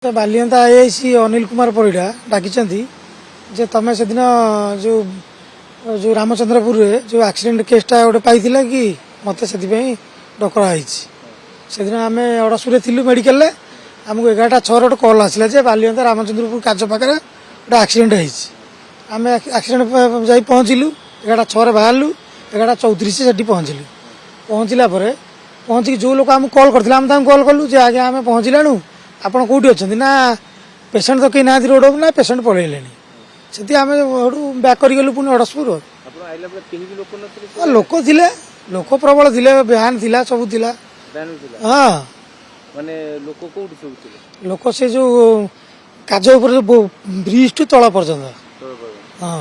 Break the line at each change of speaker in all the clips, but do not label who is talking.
Balianta IIC Anil Kumar Parida डाकी जे तमें से दिन जो जो रामचंद्रपुर जो एक्सीडेंट केसटा गोटे पाई कि मत से डकराई से दिन आम अड़सुरे थी मेडिकल आमको 11:06 गोटे कल आसला जे बालियंता रामचंद्रपुर काज पाखे गोटे एक्सीडेंट आम एक्सीडेंट जा पहुँचलु 11:06 बाहर 11:34 से पहुँचलु पहुँचला पहुँचिक जो लोग आमको कल करते आम कल कलु जे आगे आम पहुँचलु आपड़ कौटी अच्छा ना पेसेंट तो कहीं ना रोड ना पेसेंट पलैले से आम बैक करगलु पुणी अड़सपुर लोक थे लोक प्रबल थे भ्यान थी सब थी हाँ
माने
लोक से जो काज ब्रिज टू तल पर्यंत हाँ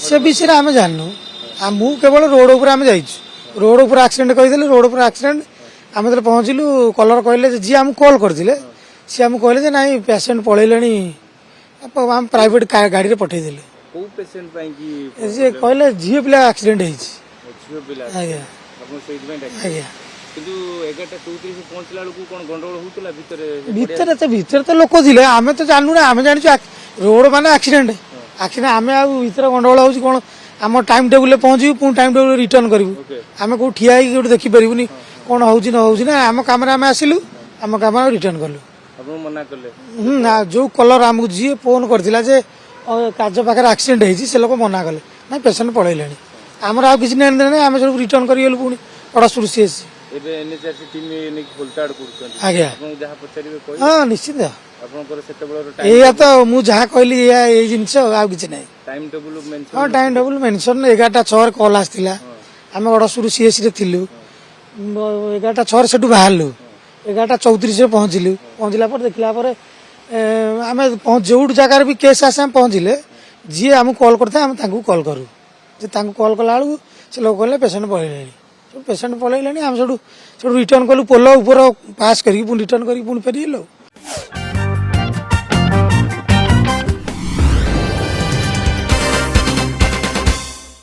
से विषय आम जानू मु केवल रोड उपर आम जाइछु रोड उपर एक्सीडेंट कहीदेले रोड उपर एक्सीडेंट आम जो पहुँचलु कलर कहले जी आम कल करते सी आम कहले ना पेसेंट पलैले आम प्राइवेट गाड़ी में पठेदेले कहले झील पिला एक्सीडेंट आज्ञा भितर तो लोक थे आम तो जानू ना आम जानी रोड मान एक्सीडेंट एक्सीडेंट आम आर गंडगोल हो कौन आम टाइम टेबुल पहुँचू पुणी टाइम टेबुल रिटर्न करूँ आम कौ ठिया गोटे देखिपारूनी कौन हो आम कम आम आसलु आम कम रिटर्न कलु ना जो कलर आमको जी फोन करथिला जे काज पाखे एक्सीडेंट होती से लोक मना कले ना पेसेंट पलैले आमर आ कि आम सब रिटर्न करगलु पुणी अड़सुर सी आज्ञा हाँ निश्चित या तो मुझे कहली ये जिनस आ कि ना हाँ टाइम टेबुल मेनसन 11:06 कल आसला आम अड़सुर सीएससी थिलु 11:06 से बाहर 11:34 पहुँचलु पहुँचला देखला आम जो जगार भी केस आसे आम पहुँचले जी आम कल करते आम कल करूँ कल कला बेलू से लोग कहले पेसेंट पलैले पेसेंट पलैले आम सब रिटर्न कलु पोल ऊपर पास कर रिटर्न कर फेरिलु।